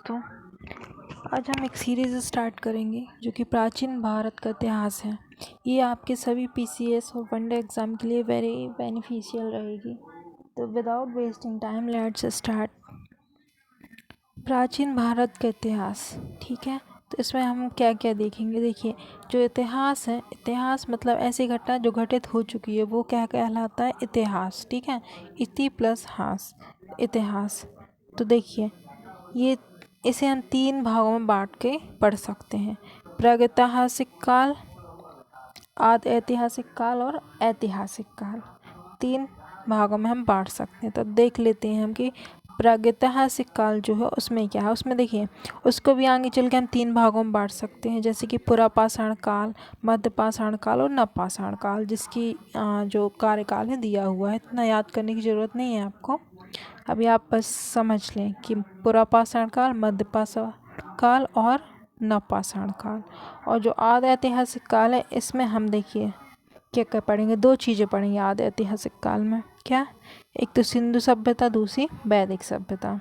दोस्तों, आज हम एक सीरीज़ स्टार्ट करेंगे जो कि प्राचीन भारत का इतिहास है। ये आपके सभी पीसीएस और वनडे एग्ज़ाम के लिए वेरी बेनिफिशियल रहेगी। तो without wasting time let's start. प्राचीन भारत का इतिहास, ठीक है। तो इसमें हम क्या क्या देखेंगे, देखिए जो इतिहास है, इतिहास मतलब ऐसी घटना जो घटित हो चुकी है वो क्या कहलाता है, इतिहास, ठीक है। इति प्लस हास, इतिहास। तो देखिए ये इसे हम 3 भागों में बांट के पढ़ सकते हैं, प्रागैतिहासिक काल, आदि ऐतिहासिक काल और ऐतिहासिक काल। 3 भागों में हम बांट सकते हैं। तो देख लेते हैं हम कि प्रागैतिहासिक काल जो है उसमें क्या है। उसमें देखिए उसको भी आगे चल के हम 3 भागों में बांट सकते हैं, जैसे कि पुरापाषाण काल, मध्यपाषाण काल और नवपाषाण काल, जिसकी जो कार्यकाल है दिया हुआ है। इतना याद करने की ज़रूरत नहीं है आपको, अभी आप बस समझ लें कि पुरापाषाण काल, मध्यपाषाण काल और नवपाषाण काल। और जो आदि ऐतिहासिक काल है इसमें हम देखिए क्या क्या पढ़ेंगे, 2 चीज़ें पढ़ेंगे आदि ऐतिहासिक काल में। क्या? एक तो सिंधु सभ्यता, दूसरी वैदिक सभ्यता,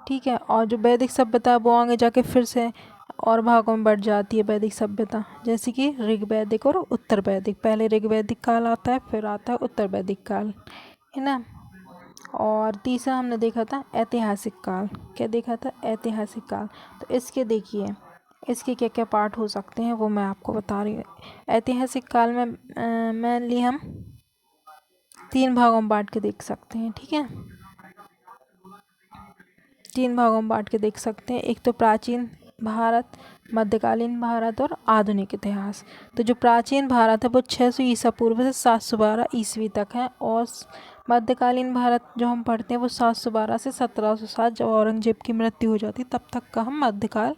ठीक है। और जो वैदिक सभ्यता वो आगे जाके फिर से और भागों में बढ़ जाती है वैदिक सभ्यता, जैसे कि ऋग्वैदिक और उत्तर वैदिक। पहले ऋग्वैदिक काल आता है, फिर आता है उत्तर वैदिक काल, है ना। और तीसरा हमने देखा था ऐतिहासिक काल। क्या देखा था? ऐतिहासिक काल। तो इसके देखिए इसके क्या क्या पार्ट हो सकते हैं वो मैं आपको बता रही हूँ। ऐतिहासिक काल में मेनली हम 3 भागों में बांट के देख सकते हैं, ठीक है। 3 भागों में बांट के देख सकते हैं। एक तो प्राचीन भारत, मध्यकालीन भारत और आधुनिक इतिहास। तो जो प्राचीन भारत है वो 600 ईसा पूर्व से 712 ईस्वी तक है, और मध्यकालीन भारत जो हम पढ़ते हैं वो 712 से 1707, जब औरंगजेब की मृत्यु हो जाती तब तक का हम मध्यकाल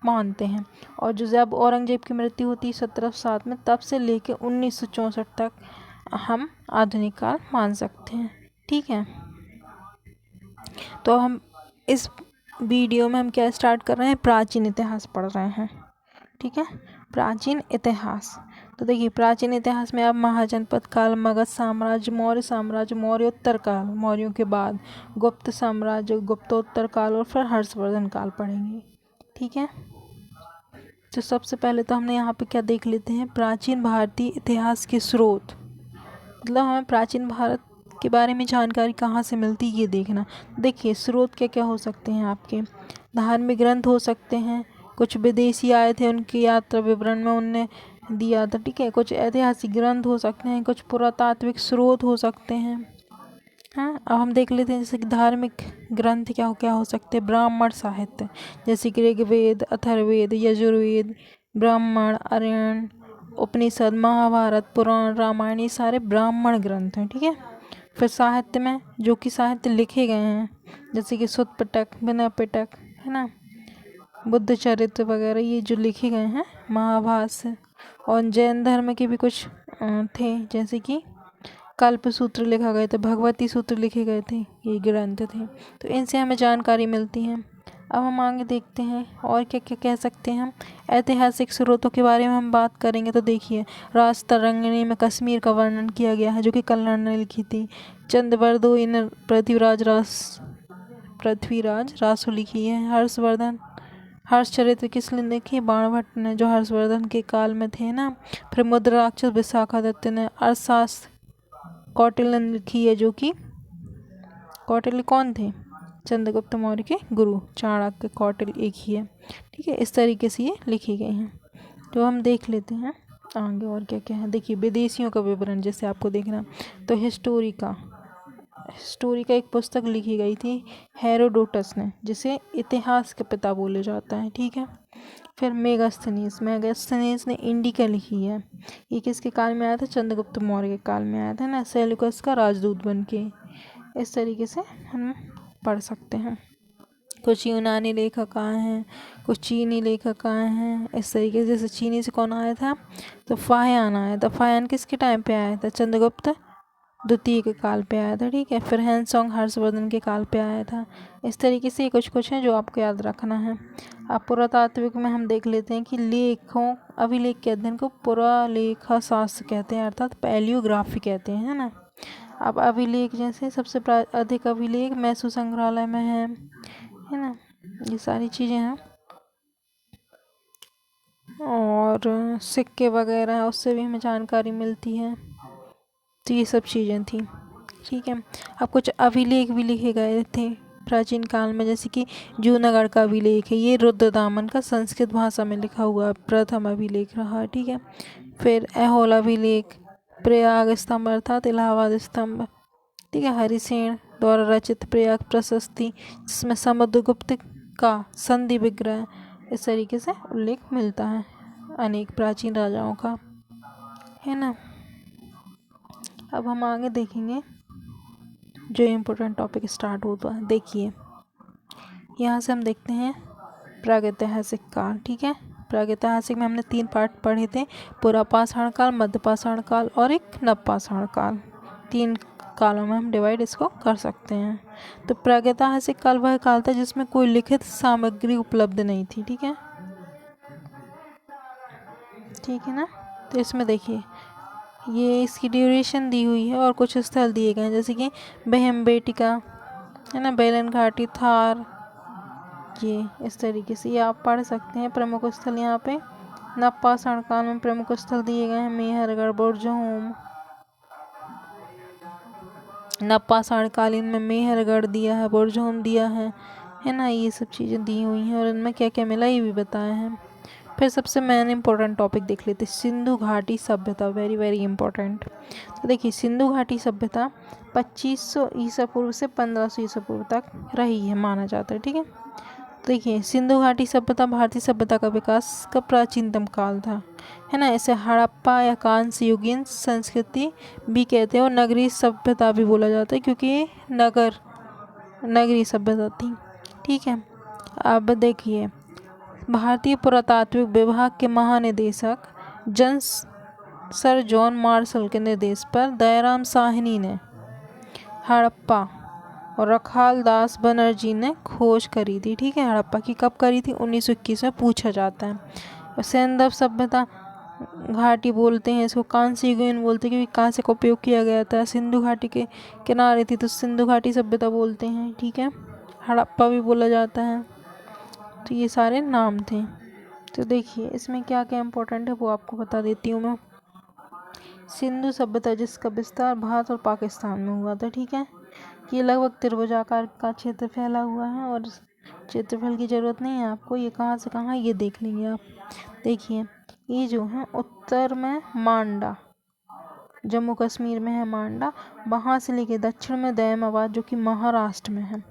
मानते हैं। और जो जब औरंगजेब की मृत्यु होती है 1707 में, तब से लेकर 1964 तक हम आधुनिक काल मान सकते हैं, ठीक है। तो हम इस वीडियो में हम क्या स्टार्ट कर रहे हैं, प्राचीन इतिहास पढ़ रहे हैं, ठीक है। प्राचीन इतिहास। तो देखिए प्राचीन इतिहास में आप महाजनपद काल, मगध साम्राज्य, मौर्य साम्राज्य, मौर्योत्तर काल, मौर्यों के बाद गुप्त साम्राज्य, गुप्तोत्तर काल और फिर हर्षवर्धन काल पढ़ेंगे, ठीक है। तो सबसे पहले तो हमने यहाँ पे क्या देख लेते हैं, प्राचीन भारतीय इतिहास के स्रोत। मतलब हमें प्राचीन भारत के बारे में जानकारी कहाँ से मिलती है ये देखना। देखिए स्रोत क्या क्या हो सकते हैं आपके, धार्मिक ग्रंथ हो सकते हैं, कुछ विदेशी आए थे उनकी यात्रा विवरण में उनने दिया था, ठीक है। कुछ ऐतिहासिक ग्रंथ हो सकते हैं, कुछ पुरातात्विक स्रोत हो सकते हैं। हाँ, अब हम देख लेते हैं जैसे कि धार्मिक ग्रंथ क्या क्या हो सकते हैं, ब्राह्मण साहित्य, जैसे कि ऋग्वेद, अथर्ववेद, यजुर्वेद, ब्राह्मण, आर्यन, उपनिषद, महाभारत, पुराण, रामायण, ये सारे ब्राह्मण ग्रंथ हैं, ठीक है। फिर साहित्य में जो कि साहित्य लिखे गए हैं, जैसे कि सुत्त पिटक, विनय पिटक, है ना, बुद्ध चरित्र वगैरह, ये जो लिखे गए हैं, महाभाष्य। और जैन धर्म के भी कुछ थे, जैसे कि कल्प सूत्र लिखा गए थे, भगवती सूत्र लिखे गए थे, ये ग्रंथ थे। तो इनसे हमें जानकारी मिलती है। अब हम आगे देखते हैं और क्या क्या कह सकते हैं हम। ऐतिहासिक स्रोतों के बारे में हम बात करेंगे तो देखिए राजतरंगिणी में कश्मीर का वर्णन किया गया है, जो कि कल्हण ने लिखी थी। चंद्रबरदो इन पृथ्वीराज रासो लिखी है। हर्षवर्धन, हर्षचरित्र किसने लिखी, बाणभट्ट ने, जो हर्षवर्धन के काल में थे ना। फिर मुद्राक्षर विशाखादत्त ने। अर्थशास्त्र कौटिल्य ने लिखी है, जो कि कौटिल्य कौन थे, चंद्रगुप्त मौर्य के गुरु। चाणक्य, कौटिल्य एक ही है, ठीक है। इस तरीके से ये लिखी गई हैं। तो हम देख लेते हैं आगे और क्या क्या है। देखिए विदेशियों का विवरण जैसे आपको देखना, तो हिस्टोरी का एक पुस्तक लिखी गई थी हेरोडोटस ने, जिसे इतिहास के पिता बोले जाता है, ठीक है। फिर मेगास्थनीज ने इंडिका लिखी है। ये किसके काल में आया था, चंद्रगुप्त मौर्य के काल में आया था ना, सेल्यूकस का राजदूत बन के। इस तरीके से हम पढ़ सकते हैं। कुछ यूनानी लेखक आए हैं, कुछ चीनी लेखक आए हैं, इस तरीके से। जैसे चीनी से कौन आया था, तो फाहियान आया था। फाहियान किसके टाइम पे आया था, चंद्रगुप्त द्वितीय के काल पे आया था, ठीक है। फिर हैंसोंग हर्षवर्धन के काल पे आया था। इस तरीके से कुछ है जो आपको याद रखना है। अब पुरातात्विक में हम देख लेते हैं कि लेखों, अभिलेख के अध्ययन को पुरालेखा शास्त्र कहते हैं, अर्थात पैलियोग्राफी कहते हैं, है ना। अब अभिलेख जैसे सबसे अधिक अभिलेख मैसूर संग्रहालय में है ना। ये सारी चीज़ें हैं। और सिक्के वगैरह हैं, उससे भी हमें जानकारी मिलती है। तो ये सब चीज़ें थी। ठीक है। अब कुछ अभिलेख भी लिखे गए थे प्राचीन काल में, जैसे कि जूनागढ़ का अभिलेख है, ये रुद्रदामन का संस्कृत भाषा में लिखा हुआ प्रथम अभिलेख रहा। ठीक है। फिर ऐहोल अभिलेख, प्रयाग स्तंभ अर्थात इलाहाबाद स्तंभ। ठीक है। हरिसेन द्वारा रचित प्रयाग प्रशस्ति, जिसमें समुद्रगुप्त का संधि विग्रह, इस तरीके से उल्लेख मिलता है अनेक प्राचीन राजाओं का, है ना। अब हम आगे देखेंगे जो इम्पोर्टेंट टॉपिक स्टार्ट होता है। देखिए यहाँ से हम देखते हैं प्रागैतिहासिक काल। ठीक है। प्रागैतिहासिक में हमने 3 पार्ट पढ़े थे, पुरापाषाण काल, मध्यपाषाण काल और एक नवपाषाण काल। 3 कालों में हम डिवाइड इसको कर सकते हैं। तो प्रागैतिहासिक काल वह काल था जिसमें कोई लिखित सामग्री उपलब्ध नहीं थी। ठीक है। ठीक है ना। तो इसमें देखिए ये इसकी ड्यूरेशन दी हुई है और कुछ स्थल दिए गए हैं, जैसे कि बेहमबेटिका, है ना, बेलन घाटी, थार, ये इस तरीके से ये आप पढ़ सकते हैं। प्रमुख स्थल यहाँ पे नवपाषाण काल में प्रमुख स्थल दिए गए हैं, मेहरगढ़, बुर्जहोम। नवपाषाण कालीन में मेहरगढ़ दिया है, बुर्जहोम दिया है ना, ये सब चीज़ें दी हुई हैं और इनमें क्या क्या मिला ये भी बताया है। फिर सबसे मेन इंपॉर्टेंट टॉपिक देख लेते हैं, सिंधु घाटी सभ्यता, वेरी वेरी इंपॉर्टेंट। तो देखिए सिंधु घाटी सभ्यता 2500 ईसा पूर्व से 1500 ईसा पूर्व तक रही है माना जाता है। ठीक है। देखिए सिंधु घाटी सभ्यता भारतीय सभ्यता का विकास का प्राचीनतम काल था, है ना। इसे हड़प्पा या कांस्य युगीन संस्कृति भी कहते हैं और नगरीय सभ्यता भी बोला जाता है, क्योंकि ये नगरीय सभ्यता थी। ठीक है। अब देखिए भारतीय पुरातात्विक विभाग के महानिदेशक सर जॉन मार्शल के निर्देश पर दयाराम साहनी ने हड़प्पा और रखाल दास बनर्जी ने खोज करी थी। ठीक है। हड़प्पा की कब करी थी? 1921 में पूछा जाता है। और सैंधव सभ्यता घाटी बोलते हैं इसको, कांस्य युगीन बोलते हैं क्योंकि कांस्य का उपयोग किया गया था, सिंधु घाटी के किनारे थी तो सिंधु घाटी सभ्यता बोलते हैं। ठीक है। हड़प्पा भी बोला जाता है। तो ये सारे नाम थे। तो देखिए इसमें क्या क्या इम्पोर्टेंट है वो आपको बता देती हूँ मैं। सिंधु सभ्यता जिसका विस्तार भारत और पाकिस्तान में हुआ था। ठीक है। ये लगभग त्रिभुजाकार का क्षेत्र फैला हुआ है और क्षेत्रफल की ज़रूरत नहीं है आपको, ये कहाँ से कहाँ ये देख लेंगे आप। देखिए ये जो है उत्तर में मांडा, जम्मू कश्मीर में है मांडा, वहाँ से लेके दक्षिण में दयामाबाद जो कि महाराष्ट्र में है,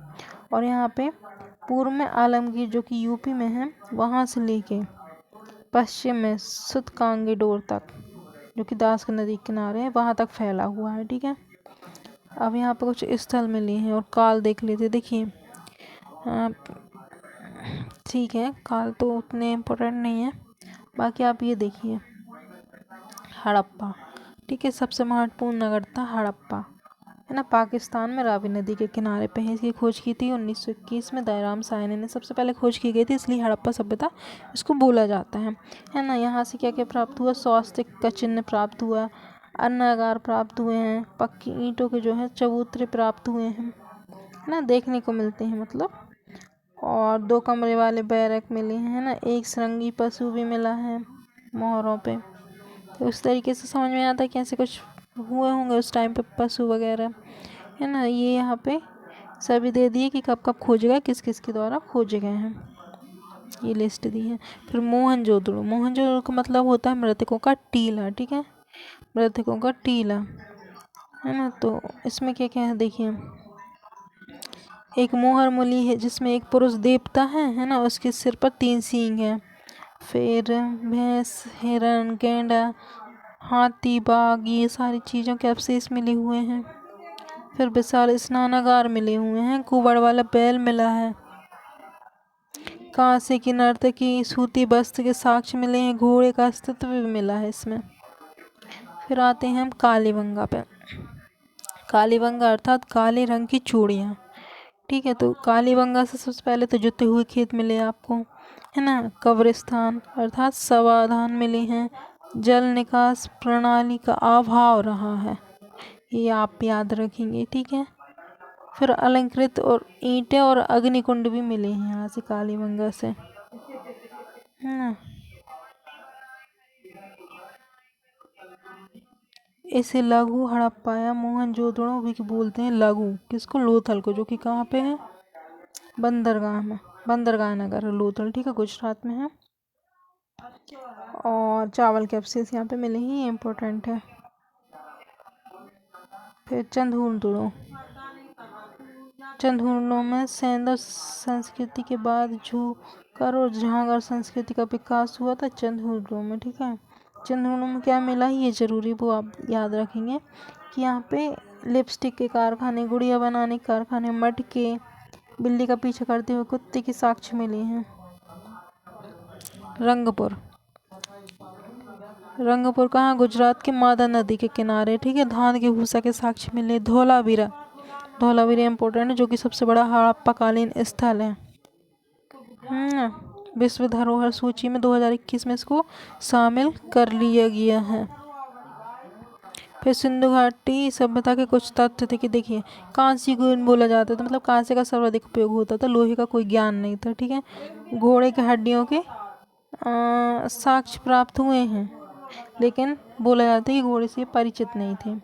और यहाँ पे पूर्व में आलमगीर जो कि यूपी में है, वहाँ से लेके पश्चिम में सुतकांगीडोर तक जो कि दास नदी के किनारे है वहाँ तक फैला हुआ है। ठीक है। अब यहाँ पे कुछ स्थल मिले हैं और काल देख लेते। देखिए ठीक है काल तो उतने इम्पोर्टेंट नहीं है, बाकी आप ये देखिए हड़प्पा। ठीक है। सबसे महत्वपूर्ण नगर था हड़प्पा, है ना, पाकिस्तान में रावी नदी के किनारे पे है। इसकी खोज की थी 1921 में दयाराम साहनी ने, सबसे पहले खोज की गई थी, इसलिए हड़प्पा सभ्यता इसको बोला जाता है ना। यहाँ से क्या क्या प्राप्त हुआ? स्वास्तिक का चिन्ह प्राप्त हुआ, अन्नागार प्राप्त हुए हैं, पक्की ईंटों के जो है चबूतरे प्राप्त हुए हैं, है ना, देखने को मिलते हैं मतलब, और 2 कमरे वाले बैरक मिले हैं, है ना, एक श्रृंगी पशु भी मिला है मोहरों पे। तो उस तरीके से समझ में आता है कि ऐसे कुछ हुए होंगे उस टाइम पे पशु वगैरह, है ना। ये यहाँ पे सभी दे दिए कि कब कब खोजे गए, किस किस के द्वारा खोजे गए हैं, ये लिस्ट दी है। फिर मोहनजोदड़ो, मोहनजोदड़ो का मतलब होता है मृतकों का टीला। ठीक है। मृतकों का टीला, है ना। तो इसमें क्या क्या है देखिए, एक मोहर मूली है जिसमें एक पुरुष देवता है ना, उसके सिर पर 3 सींग हैं। फिर भैंस, हिरण, गैंडा, हाथी, बाघ, ये सारी चीज़ों के अवशेष मिले हुए हैं। फिर विशाल स्नानागार मिले हुए हैं, कुबड़ वाला बैल मिला है, कांसे की नर्तकी, सूती वस्त्र के साक्ष्य मिले हैं, घोड़े का अस्तित्व भी मिला है इसमें। फिर आते हैं हम कालीबंगा पे। कालीबंगा अर्थात काले रंग की चूड़ियाँ। ठीक है। तो कालीबंगा से सबसे पहले तो जुते हुए खेत मिले आपको, है ना, कब्रिस्तान अर्थात समाधान मिले हैं, जल निकास प्रणाली का अभाव रहा है, ये आप याद रखेंगे। ठीक है। फिर अलंकृत और ईंटें और अग्निकुंड भी मिले हैं यहाँ से कालीबंगा से, है ना। इसे लघु हड़प्पा या मोहनजोदड़ो भी बोलते हैं। लघु किसको? लोथल को, जो कि कहाँ पे है? बंदरगाह में, बंदरगाह नगर लोथल, ठीक है, गुजरात में है। और चावल के अवशेष यहाँ पे मिले ही, इम्पोर्टेंट है। फिर चंदूरदुर्ग, चंदूरदुर्ग में सैंधव संस्कृति के बाद झूकर और जहांगीर संस्कृति का विकास हुआ था चंदूरदुर्ग में, ठीक है। चंदूरदुर्ग में क्या मिला, ये जरूरी वो आप याद रखेंगे कि यहाँ पे लिपस्टिक के कारखाने, गुड़िया बनाने के कारखाने, मटके, बिल्ली का पीछा करते हुए कुत्ते के साक्ष्य मिले हैं। रंगपुर, रंगपुर कहाँ? गुजरात के मादा नदी के किनारे, ठीक है। धान के भूसा के साक्ष्य मिले। धौलावीरा, धौलावीरा इम्पोर्टेंट है, जो कि सबसे बड़ा हड़प्पाकालीन स्थल है। विश्व धरोहर सूची में 2021 में इसको शामिल कर लिया गया है। फिर सिंधु घाटी सभ्यता के कुछ तथ्य थे कि देखिए, कांस्य युग बोला जाता था, मतलब कांस्य का सर्वाधिक उपयोग होता था, लोहे का कोई ज्ञान नहीं था, ठीक है। घोड़े के हड्डियों के साक्ष्य प्राप्त हुए हैं, लेकिन बोला जाता है कि घोड़े से परिचित नहीं थे।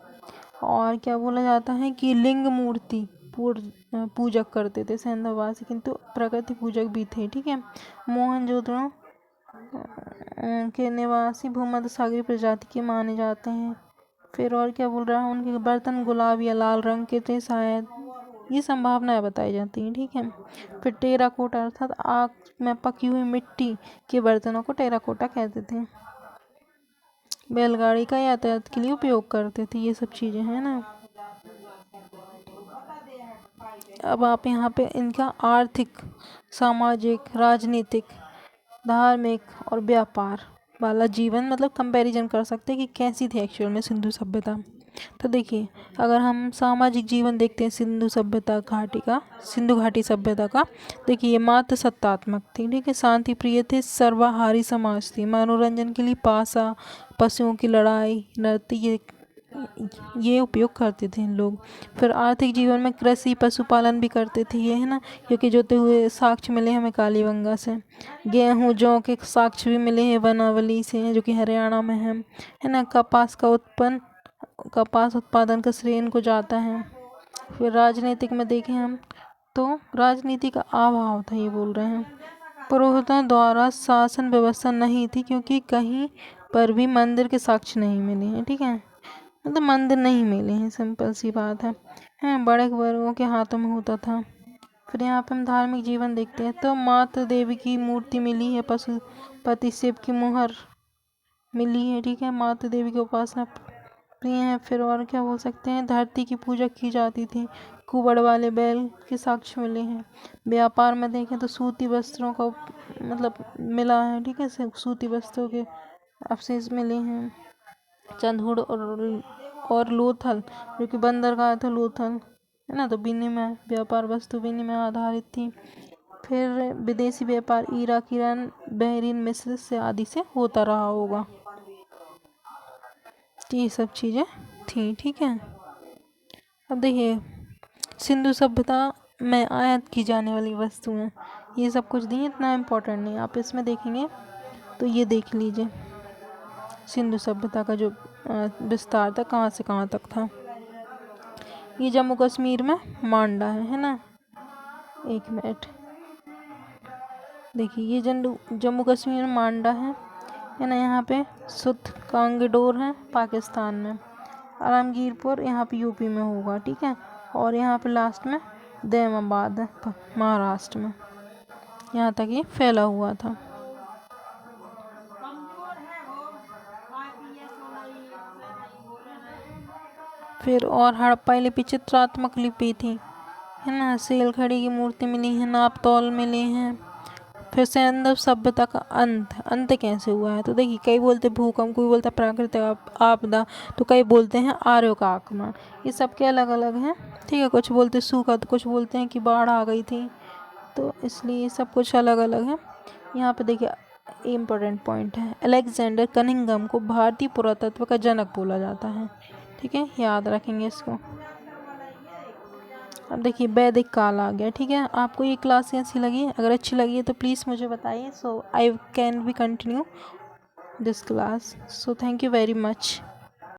और क्या बोला जाता है कि लिंग मूर्ति पूजक करते थे सैंधववासी, किंतु प्रकृति पूजक भी थे, ठीक है। मोहनजोदड़ो के निवासी भूमध्य सागरीय प्रजाति के माने जाते हैं। फिर और क्या बोल रहा है, उनके बर्तन गुलाब या लाल रंग के थे शायद, ये संभावनाएं बताई जाती हैं, ठीक है। फिर टेराकोटा अर्थात आग में पकी हुई मिट्टी के बर्तनों को टेराकोटा कहते थे। बैलगाड़ी का यातायात के लिए उपयोग करते थे, ये सब चीज़ें हैं ना। अब आप यहाँ पे इनका आर्थिक, सामाजिक, राजनीतिक, धार्मिक और व्यापार वाला जीवन मतलब कंपैरिजन कर सकते हैं कि कैसी थी एक्चुअल में सिंधु सभ्यता। तो देखिए, अगर हम सामाजिक जीवन देखते हैं सिंधु घाटी सभ्यता का, देखिए ये मात्र सत्तात्मक थी, ठीक है। शांति प्रिय थे, सर्वाहारी समाज थी, मनोरंजन के लिए पासा, पशुओं की लड़ाई, नृत्य, ये उपयोग करते थे इन लोग। फिर आर्थिक जीवन में कृषि, पशुपालन भी करते थे ये, है ना, क्योंकि जोते हुए साक्ष्य मिले हमें कालीबंगा से। गेहूँ जौ के साक्ष्य भी मिले हैं वनावली से, जो कि हरियाणा में है ना। कपास उत्पादन का श्रेय इनको जाता है। फिर राजनीतिक में देखें हम तो राजनीति का अभाव था, ये बोल रहे हैं। पुरोहितों द्वारा शासन व्यवस्था नहीं थी, क्योंकि कहीं पर भी मंदिर के साक्ष्य नहीं मिले हैं, ठीक है, मतलब मंदिर नहीं मिले हैं, सिंपल सी बात है। बड़े वर्गों के हाथों में होता था। फिर यहाँ पे हम धार्मिक जीवन देखते हैं तो माता देवी की मूर्ति मिली है, पशुपति शिव की मुहर मिली है, ठीक है। माता देवी की उपासना प्रिय है। फिर और क्या बोल सकते हैं, धरती की पूजा की जाती थी, कुबड़ वाले बैल के साक्ष्य मिले हैं। व्यापार में देखें तो सूती वस्त्रों का मतलब मिला है, ठीक है, सूती वस्त्रों के अवशेष मिले हैं। चंदूड़ और लोथल, जो कि बंदरगाह था लोथल, है ना, तो विनिमय व्यापार वस्तु विनिमय आधारित थी। फिर विदेशी व्यापार इराक, ईरान, बहरीन, मिस्र से आदि से होता रहा होगा, ये सब चीज़ें थी, ठीक है। अब देखिए, सिंधु सभ्यता में आयात की जाने वाली वस्तुएं, ये सब कुछ दी, इतना इम्पोर्टेंट नहीं, आप इसमें देखेंगे तो ये देख लीजिए सिंधु सभ्यता का जो विस्तार था कहाँ से कहाँ तक था। ये जम्मू कश्मीर में मांडा है ना, एक मिनट, देखिए ये जम्मू कश्मीर में मांडा है ना। यहाँ पे सुत कांगडोर है पाकिस्तान में, आलमगीरपुर यहाँ पे यूपी में होगा, ठीक है। और यहाँ पे लास्ट में दैमाबाद है महाराष्ट्र में, यहाँ तक ये फैला हुआ था। फिर और हड़प्पा लिपि चित्रात्मक लिपि थी, है ना। सेलखड़ी की मूर्ति मिली है, नाप तौल मिले हैं। फिर सैंधव सभ्यता का अंत कैसे हुआ है, तो देखिए कई बोलते भूकंप, कोई बोलता प्राकृतिक आपदा, तो कई बोलते हैं आर्यों का आक्रमण, ये सब के अलग अलग हैं, ठीक है। कुछ बोलते सूखा, तो कुछ बोलते हैं कि बाढ़ आ गई थी, तो इसलिए सब कुछ अलग अलग है। यहाँ पे देखिए इम्पोर्टेंट पॉइंट है, अलेक्जेंडर कनिंघम को भारतीय पुरातत्व का जनक बोला जाता है, ठीक है, याद रखेंगे इसको। अब देखिए वैदिक काल आ गया। ठीक है, आपको ये क्लास कैसी लगी? अगर अच्छी लगी है तो प्लीज़ मुझे बताइए, so I can be continue this class. So thank you very much.